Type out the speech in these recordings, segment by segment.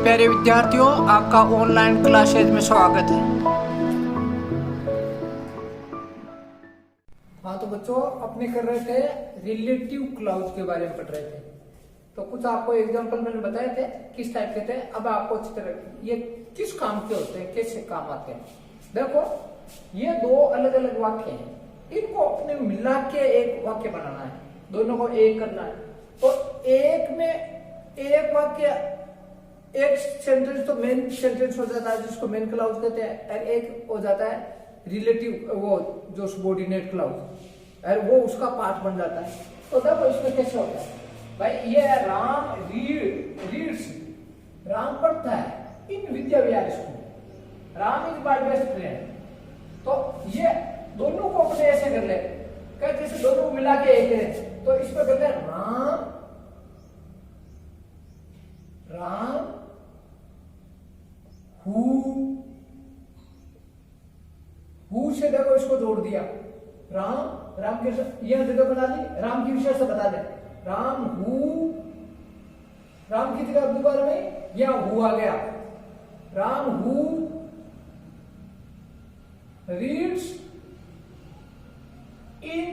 प्यारे विद्यार्थियों, आपका ऑनलाइन क्लासेज में स्वागत है। हाँ तो बच्चों, अपने कर रहे थे रिलेटिव क्लाउज के बारे में पढ़ रहे थे। तो कुछ आपको एग्जांपल मैंने बताए थे किस टाइप के थे। अब आपको अच्छी तरह ये किस काम के होते हैं, कैसे काम आते हैं। देखो, ये दो अलग अलग वाक्य हैं, इनको अपने मिला के एक वाक्य बनाना है, दोनों को एक करना है। तो एक में एक वाक्य, एक सेंटेंस तो मेन सेंटेंस हो जाता है जिसको मेन क्लाउज कहते हैं, और एक हो जाता है रिलेटिव, वो जो सबऑर्डिनेट क्लाउज, और वो उसका पार्ट बन जाता है। तो देखो इसमें कैसे होता है भाई। ये राम रीड्स, राम पढ़ता है in Vidya Vihar school, Ram is my best friend. तो ये दोनों को अपने ऐसे कर ले, जैसे दोनों को मिला के एक है। तो इस पर करते हैं राम हु से देखो इसको जोड़ दिया, राम के यह जगह बना दी, राम की विशेषता बता दे। राम की जगह दोबारा में यह हु आ गया। Ram who reads in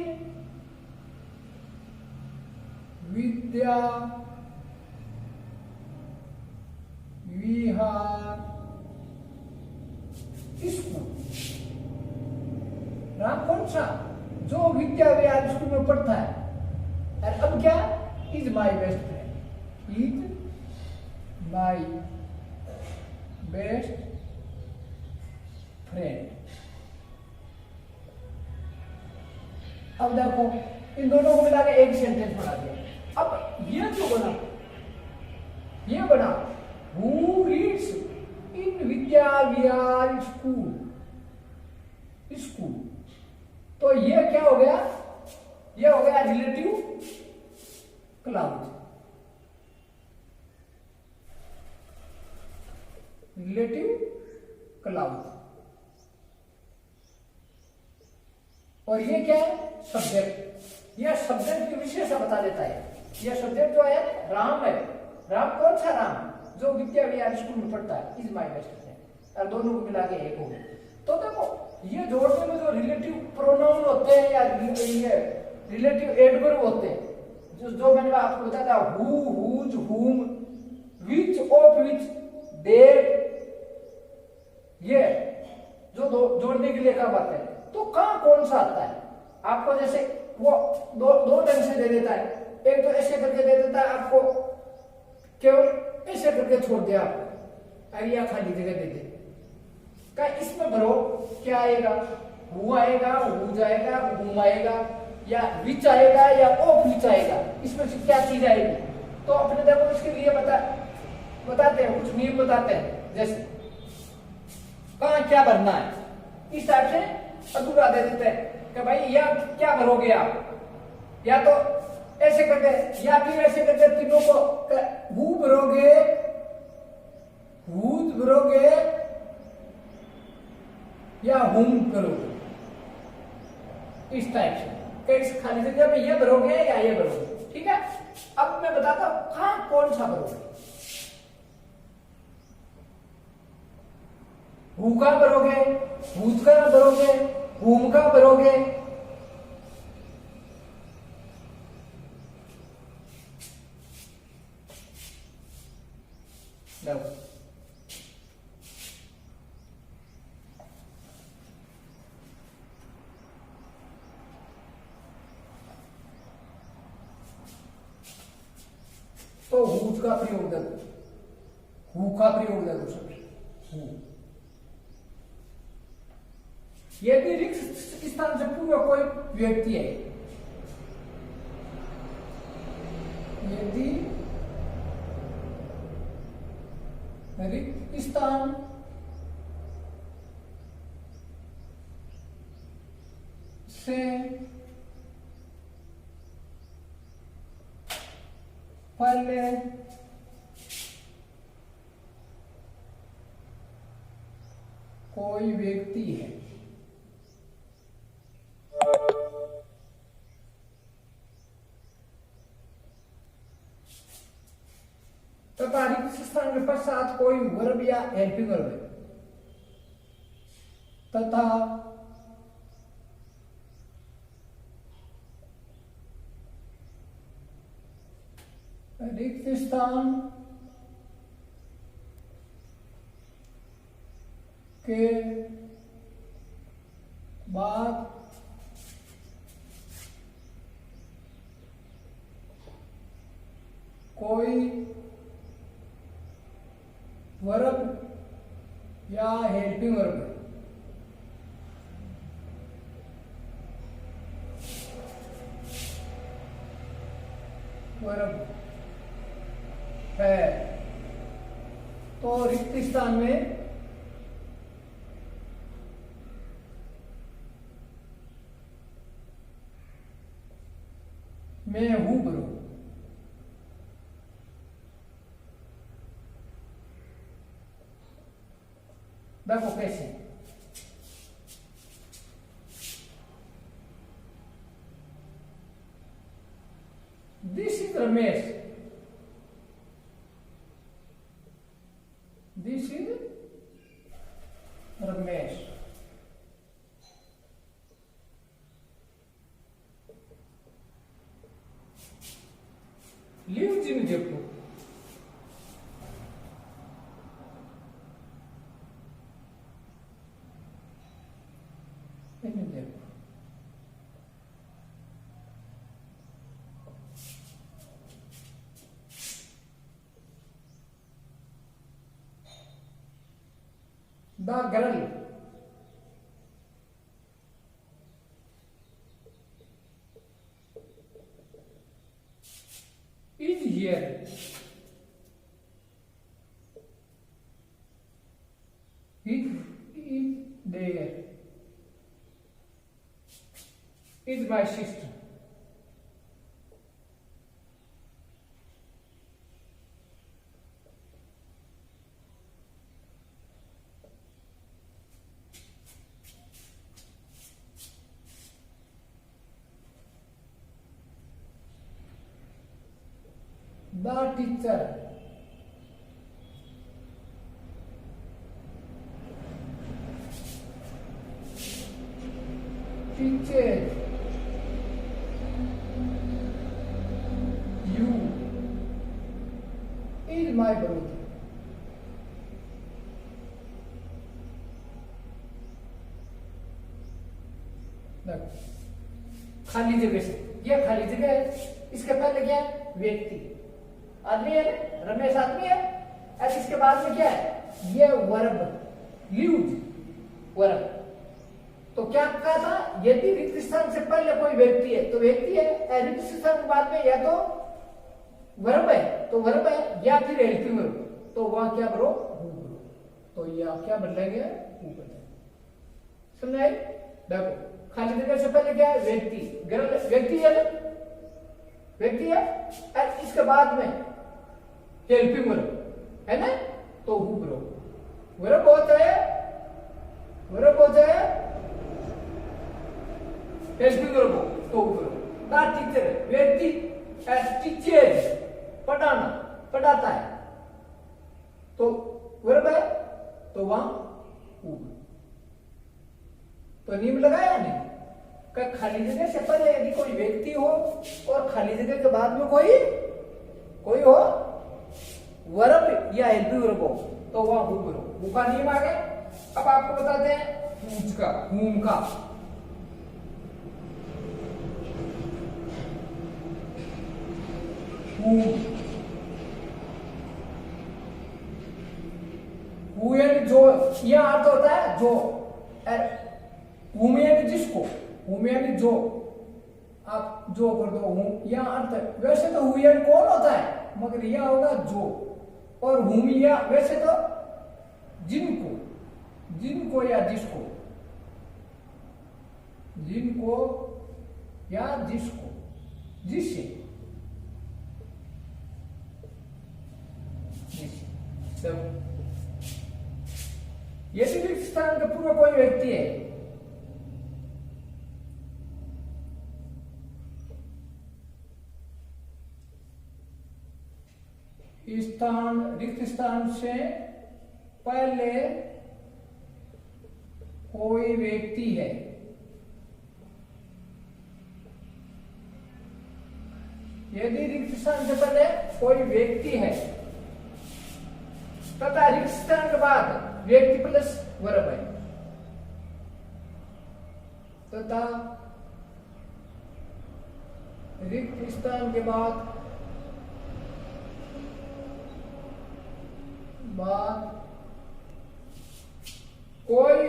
Vidya Vihar school. Ram कौन सा? जो विद्या विहार स्कूल में पढ़ता है। और अब क्या? Is my best friend, is my best friend. अब देखो, इन दोनों को मिला के एक सेंटेंस बना दिया। अब ये जो बना, ये बना who reads in Vidya Vihar school. तो ये क्या हो गया? ये हो गया रिलेटिव क्लाउज। और ये क्या है? सब्जेक्ट। यह सब्जेक्ट की विशेषता बता देता है। यह सब्जेक्ट जो है राम है। राम कौन सा? राम जो विद्या विहार स्कूल में पढ़ता है, इज माई बेस्ट फ्रेंड। और दोनों को मिला के एक हो गया। तो देखो, ये जोड़ने में जो रिलेटिव प्रोनाउन होते हैं या ये रिलेटिव एडवर्ब होते हैं, जो मैंने आपको बताया था, हु, हुज, हुम, विच, ऑफ विच, डेट, ये जो जोड़ने के लिए काम आते हैं। तो कहां कौन सा आता है आपको? जैसे वो दो ढंग से दे देता है। एक तो ऐसे करके दे देता है आपको, केवल ऐसे करके छोड़ दिया आपको, या खाली जगह दे दे। क्या इसमें भरो, क्या आएगा? हु आएगा, हुज आएगा, हुम आएगा, या विच आएगा, या ऑफ विच आएगा। इसमें से क्या चीज आएगी? तो अपने देखो इसके लिए बताते हैं, कुछ नियम बताते हैं। जैसे कहां क्या भरना है, इस टाइप से अधूरा दे देते हैं कि भाई या क्या भरोगे आप, या तो ऐसे करके या फिर ऐसे करके तीनों को हु भरोगे, हुज भरोगे, या हुम करोगे। इस टाइप से इस खाली जगह में ये भरोगे या ये भरोगे। ठीक है, अब मैं बताता हूं कहां कौन सा भरोगे। हु का भरोगे, हुज का भरोगे, हुम का भरोगे। तो हुज का प्रयोग देखो, हु का प्रयोग देखो सबसे। यदि रिक्त स्थान से पूर्व कोई व्यक्ति है, यदि रिक्त स्थान से पहले कोई व्यक्ति है, स्थान के पश्चात कोई वर्ब या हेल्पिंग वर्ब है तथा रिक्त स्थान के बाद कोई वर्ब या हेल्पिंग वर्ब वर्ब है तो रिक्त स्थान में मैं हूं भरो। देखो कैसे, this is Ramesh, this is Ramesh. Lives in Jaipur, the girl is here, it is there, is my sister। The teacher teaches you is my brother। खाली जगह से, ये खाली जगह है, इसके पहले क्या है? व्यक्ति, आदमी है ना, रमेश आदमी है। और इसके बाद में क्या है? ये वर्ब, यूज वर्ब। तो क्या कहा था? यदि रिक्त स्थान से पहले कोई व्यक्ति है तो व्यक्ति है, रिक्त स्थान के बाद में या तो वर्ब है तो वर्ब है, या फिर हेल्पिंग वर्ब, तो वहां क्या करो? हु करो। तो यह क्या बदलेंगे? हु बदलेंगे। समझाए? देखो खाली जगह से पहले क्या है? व्यक्ति, व्यक्ति है ना, व्यक्ति है, और इसके बाद में हेल्पिंग वर्ब है ना, तो हु करो। वर्ब होता है, वर्ब होता है हेल्पिंग वर्ब, तो हु करो। द टीचर, व्यक्ति, टीचर पढ़ाना, पढ़ाता है, तो वर्ब है, तो वहां हु। तो नियम लगाया नहीं कि खाली जगह से पहले यदि कोई व्यक्ति हो और खाली जगह के बाद में कोई हो वर्ब या हेल्पिंग वर्ब हो तो वहां हु करो। हु का नियम आ गया। अब आपको बताते हैं हुज का, हुम का। हु यानी जो, यह अर्थ होता है जो, हुम यानी जिसको, हुम यानी जो, आप जो कर दो हूं, यह अर्थ। वैसे तो हु यानी कौन होता है, मगर यह होगा जो, और हुम या वैसे तो जिनको, जिनको या जिसको, जिनको या जिसको, जिससे, यदि रिक्त स्थान के पूर्व कोई व्यक्ति है स्थान, रिक्त स्थान से पहले कोई व्यक्ति है। यदि रिक्त स्थान से पहले कोई व्यक्ति है तथा रिक्त स्थान के बाद व्यक्ति प्लस वर्ब है, तथा रिक्त स्थान के बाद कोई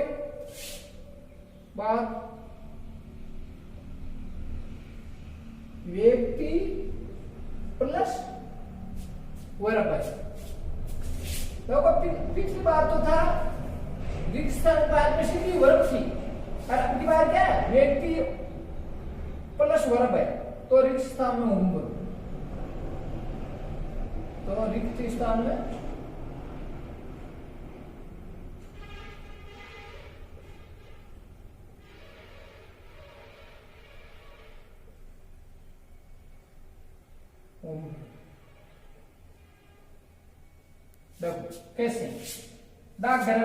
व्यक्ति प्लस वर्ब है। देखो पिछली बार तो था रिक्त स्थान बाद में सीधी वर्ब थी, और अब की बार क्या है, व्यक्ति प्लस वर्ब है, तो रिक्त स्थान में हूं बोलो। तो रिक्त स्थान में देखो कैसे, डाकघर,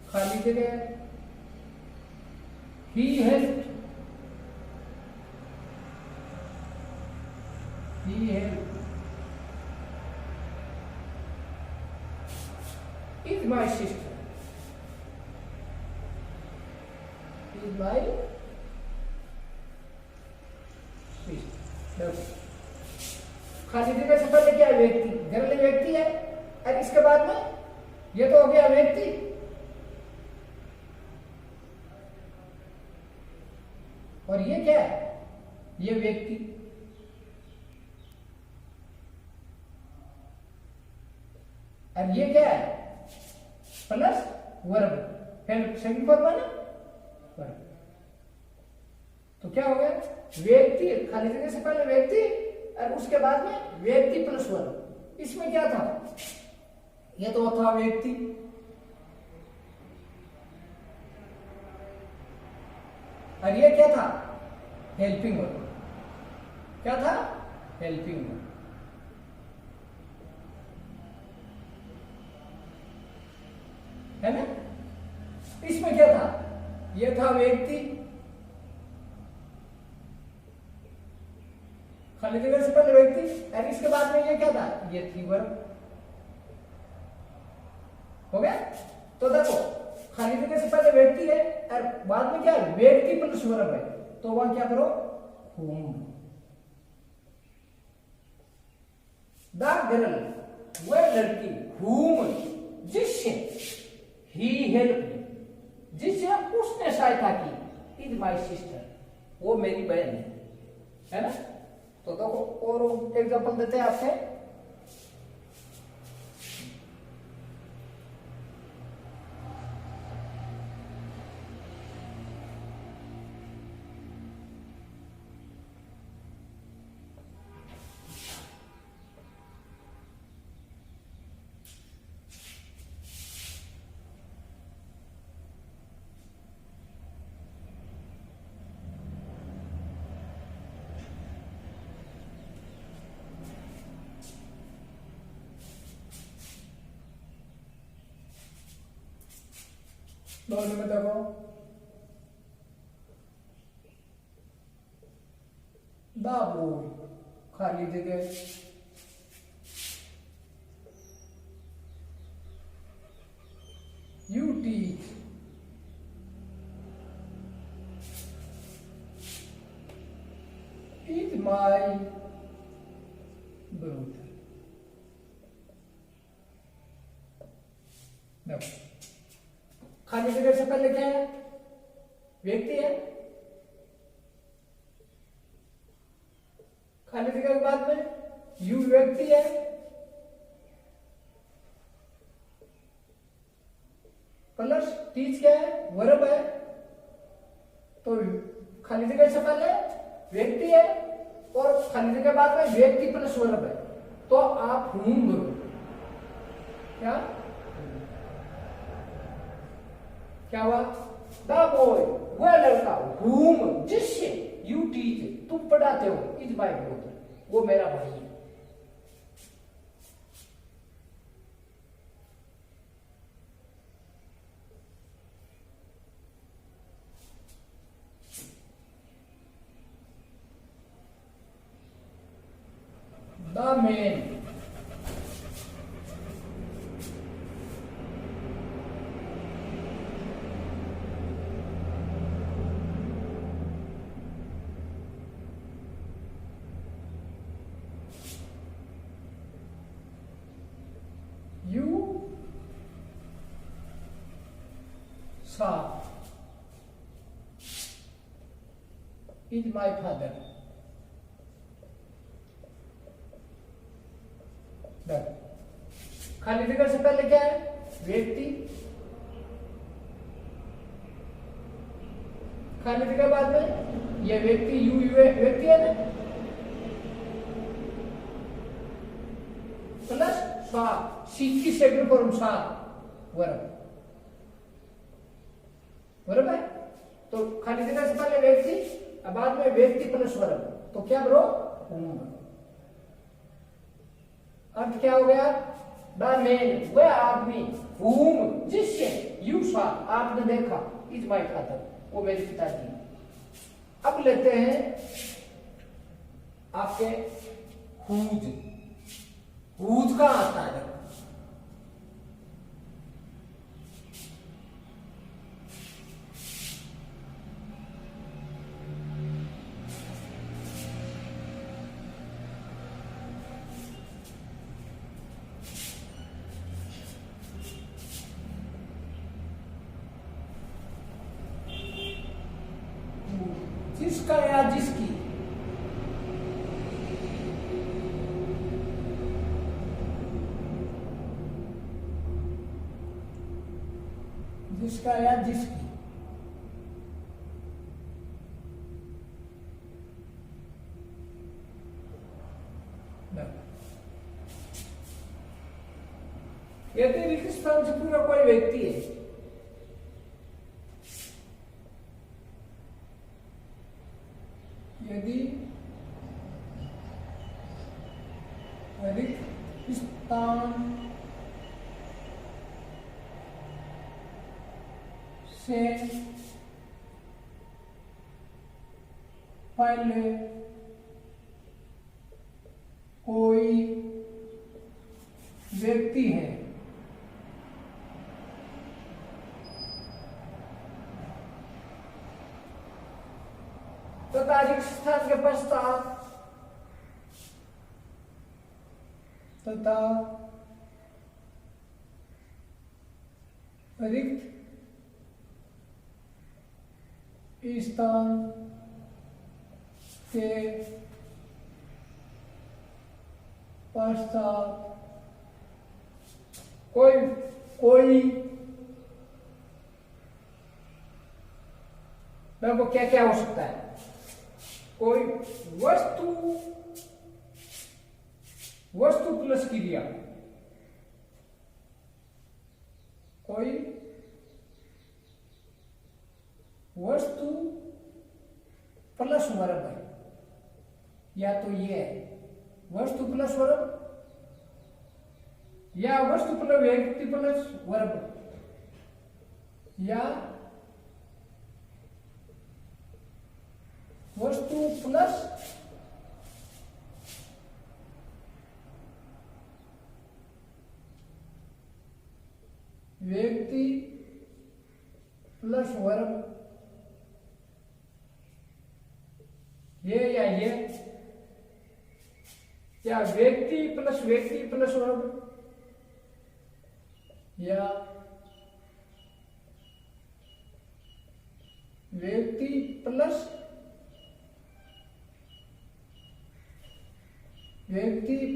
खाली जगह, he help, is my sister, is my sister. खाली जगह से पहले क्या है, व्यक्ति, घर में व्यक्ति है, और इसके बाद में ये तो हो गया व्यक्ति, और ये क्या है, ये व्यक्ति, और ये क्या है, प्लस वर्ब, सेकंड फॉर्म है ना वर्ब। तो क्या हो गया, व्यक्ति, खाली जगह से पहले व्यक्ति और उसके बाद में व्यक्ति प्लस वर्ब। इसमें क्या था, ये तो था व्यक्ति, और ये क्या था, हेल्पिंग वर्ब। क्या था, हेल्पिंग वर्ब। है ना। इसमें क्या था, ये था व्यक्ति, खाली जगह से पहले व्यक्ति, और इसके बाद में ये क्या था, ये थी वर्ब। हो गया। तो देखो खाली जगह से पहले व्यक्ति है और बाद में क्या है, व्यक्ति प्लस वर्ब है, तो वहां क्या करो, whom। द गर्ल, वह लड़की, whom, जिससे, he helped, जिससे उसने सहायता की, इज माई सिस्टर, वो मेरी बहन है ना। तो देखो और एग्जांपल देते हैं आपसे। दोनों में देखो, द बॉय, खाली जगह, you teach, is my brother. देखो खाली जगह से पहले क्या है, व्यक्ति है, खाली जगह के बाद में यू व्यक्ति है, प्लस टीच क्या है, वर्ब है। तो खाली जगह से पहले व्यक्ति है और खाली जगह बाद में व्यक्ति प्लस वर्ब है, तो आप whom बोलो। क्या क्या हुआ, द बॉय वह लड़का, whom जिससे you teach तुम पढ़ाते हो, is my brother वो मेरा भाई है। The man you saw is my father। खाली फिगर से पहले क्या है? व्यक्ति। खाली फिगर बाद में ये व्यक्ति, यू व्यक्ति है ना, प्लस सा, सी की सेकंड फॉर्म सा वर्ब, वर्ब है। तो खाली फिगर से पहले व्यक्ति, अब बाद में व्यक्ति प्लस वर्ब, तो क्या ब्रो? अर्थ क्या हो गया? द मैन वह आदमी, whom जिससे you saw आपने देखा, is my father वो मेरे पिताजी। अब लेते हैं आपके whose का आता है। जिसका या जिसकी, जिसका या जिसकी, यदि रिक्त स्थान से पूरा कोई व्यक्ति है, यदि रिक्त स्थान से पहले कोई व्यक्ति है तथा रिक्त स्थान के पश्चात तथा रिक्त स्थान के पश्चात कोई देखो क्या क्या हो सकता है? कोई वस्तु प्लस क्रिया, कोई वस्तु प्लस वर्ब है, या तो ये वस्तु प्लस वर्ब, या वस्तु प्लस व्यक्ति प्लस वर्ब, या वस्तु प्लस व्यक्ति प्लस वर्ब, ये या व्यक्ति प्लस वर्ब, या व्यक्ति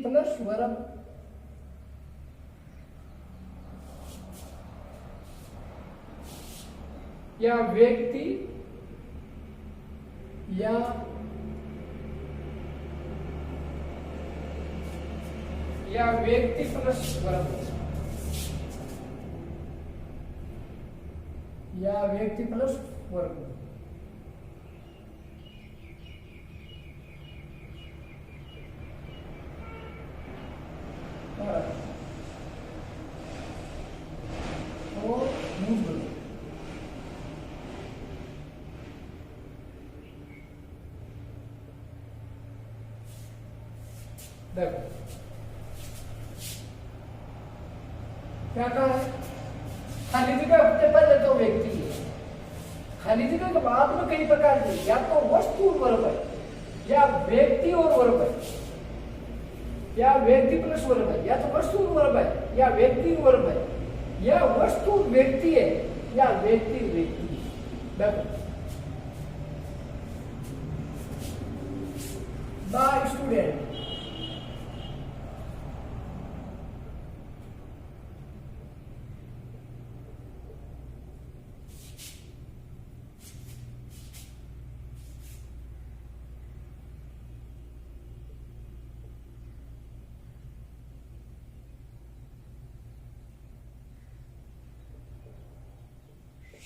प्लस वर्ब, या व्यक्ति या व्यक्ति प्लस वर्ब, या व्यक्ति प्लस वर्ग। तो मूल वर्ग। देखो क्या कहा है, खाली जगह होते पहले तो व्यक्ति है, खाली जगह के बाद में कई प्रकार की, या तो वस्तु और वर्ग है, या व्यक्ति और वर्ग है, या व्यक्ति प्लस वर्ग है, या तो वस्तु और वर्ग है, या व्यक्ति वर्ग है, या वस्तु व्यक्ति है, या व्यक्ति व्यक्ति। देखो the student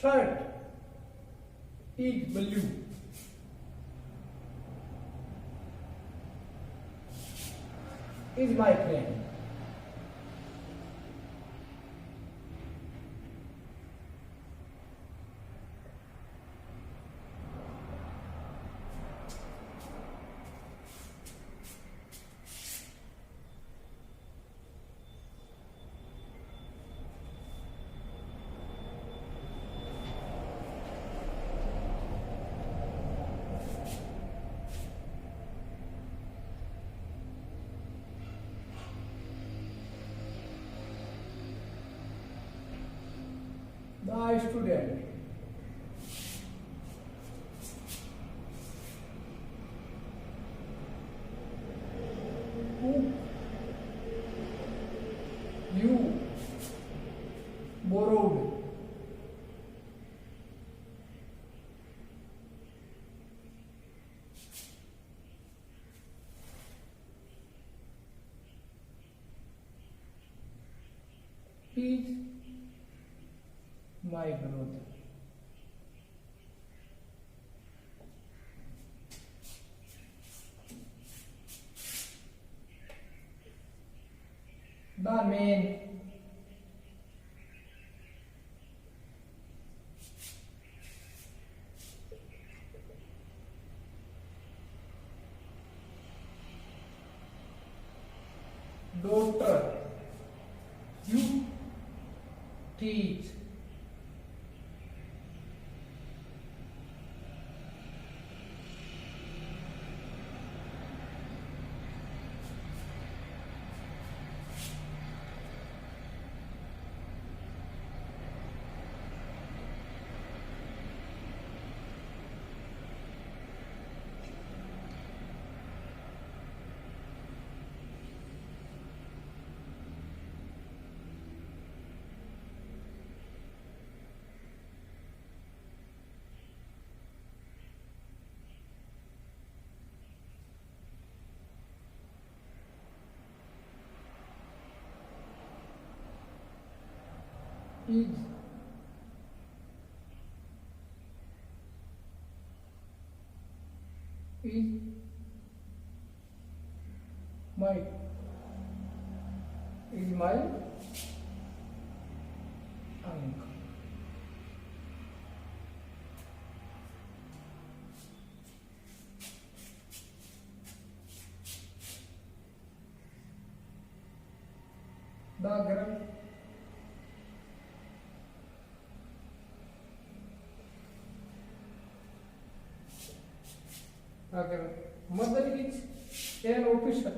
shirt is blue. Is my friend. The student who you borrowed is my brother. The man daughter you teach is my uncle. The girl mother is an officer.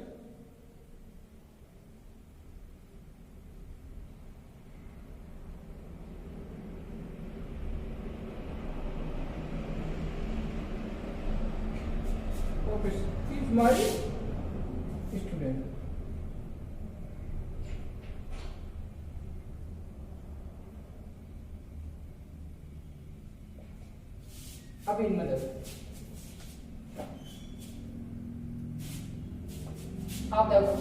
Officer is my student. अब इन मदद आप देखो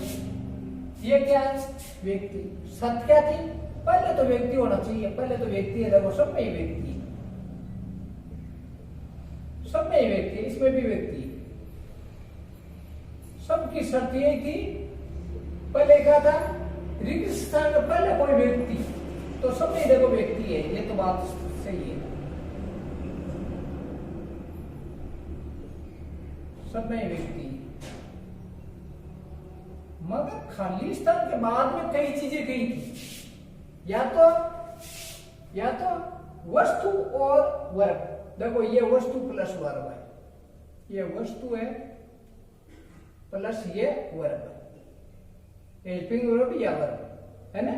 ये क्या है, व्यक्ति। सत्य क्या थी, पहले तो व्यक्ति होना चाहिए, पहले तो व्यक्ति है, देखो सब में ही व्यक्ति, सब में ही व्यक्ति, इसमें भी व्यक्ति। सबकी शर्त ये थी, पहले क्या था, ऋग स्थान में पहले कोई व्यक्ति, तो सब में देखो व्यक्ति है, ये तो बात सही है, सब में व्यक्ति। मगर खाली स्थान के बाद में कई चीजें कही थी, या तो वस्तु और वर्ग। देखो ये वस्तु प्लस वर्ग है, ये वस्तु है प्लस ये वर्ग है, हेल्पिंग वर्ब या वर्ग है ना।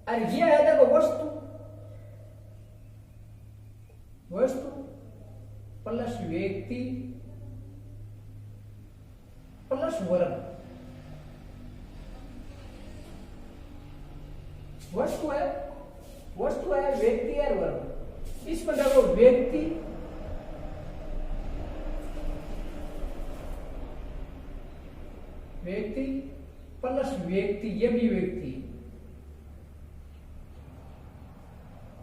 और ये है देखो वस्तु प्लस व्यक्ति प्लस वर्ग। वस्तु है व्यक्ति है वर्ग। इसमें देखो व्यक्ति प्लस व्यक्ति, ये भी व्यक्ति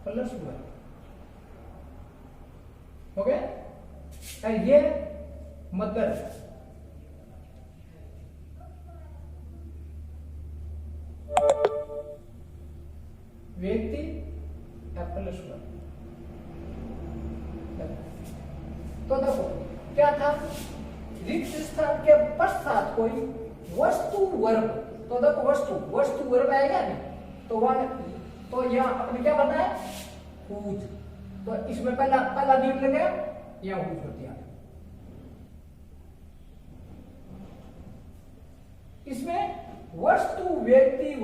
प्लस वर्ग हो गया। और ये मदर व्यक्ति प्लस वर्ग। तो देखो क्या था, रिक्त स्थान के पश्चात कोई वस्तु वर्ग, तो देखो वस्तु वर्ग आएगा नहीं, तो वह तो यहाँ अपने क्या बनना है, हुज। तो इसमें पहला दीप लगे, यह हुज होती है। इसमें वस्तु व्यक्ति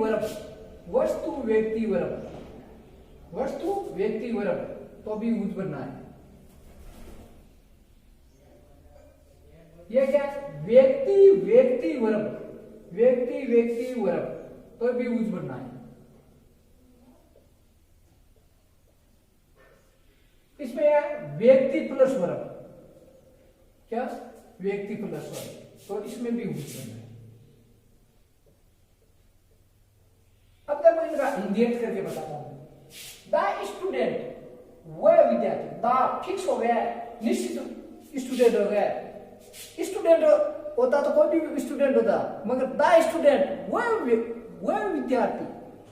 वर्ग, तो भी हुज बनना है। ये क्या है, व्यक्ति वर्ग, तो भी हुज बनना है। इसमें है व्यक्ति प्लस वर्ग, क्या व्यक्ति प्लस वर्ग, तो इसमें भी हुज बनना है। अब देखो इनका इंडियट करके बताता हूं। द स्टूडेंट, वह विद्यार्थी, द फिक्स हो गया है, निश्चित स्टूडेंट हो गया है। स्टूडेंट होता तो कोई भी स्टूडेंट होता, मगर द स्टूडेंट वह विद्यार्थी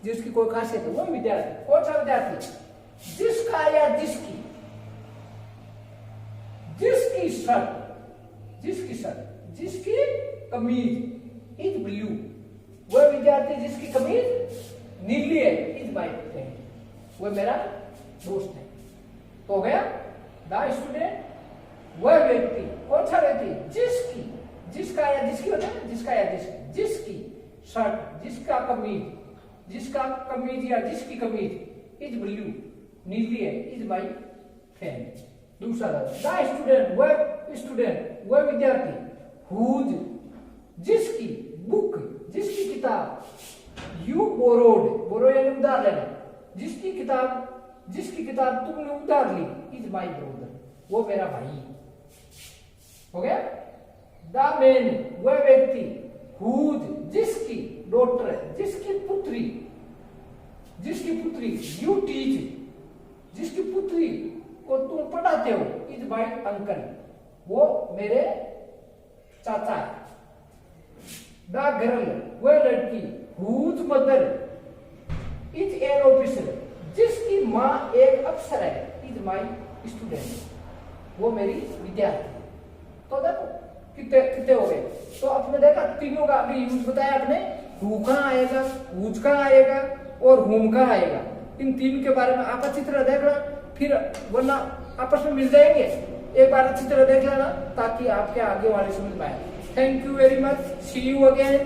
जिसकी कोई खासियत है, वह विद्यार्थी। कौन सा विद्यार्थी, जिसका या जिसकी शर्ट, जिसकी कमीज इज ब्लू, वह विद्यार्थी जिसकी कमीज नीली है, इज माय फ्रेंड, वह मेरा दोस्त है। तो हो गया द स्टूडेंट, वह व्यक्ति, कौन सा व्यक्ति, जिसका या जिसकी होता है, जिसकी शर्ट, जिसका कमीज या जिसकी कमीज इज ब्लू, नीली है, इज माय फ्रेंड। दूसरा द स्टूडेंट, वह विद्यार्थी, हुज, जिसकी बुक, जिसकी किताब, यू बोरो यानी उधार लेना, जिसकी किताब तुमने उधार ली, इज माय ब्रदर, वो मेरा भाई। हो गया। द मैन, वह व्यक्ति, हुज, जिसकी डॉटर, जिसकी पुत्री, यू टीच, जिसकी पुत्री को तुम पढ़ाते हो, इज माय अंकल, वो मेरे चाचा है। द गर्ल, वह लड़की, whose mother is an officer, जिसकी माँ एक अफसर है, इज माय स्टूडेंट, वो मेरी विद्यार्थी। तो देखो कितने हो गए। तो आपने देखा तीनों का अभी यूज बताया आपने, हु कहाँ आएगा, हुज कहाँ आएगा और हुम कहाँ आएगा। इन तीन के बारे में आप अच्छी तरह देख लेना, फिर वरना आपस में मिल जाएंगे। एक बार अच्छी तरह देख लेना ताकि आपके आगे वाले समझ में आए। Thank you very much, see you again.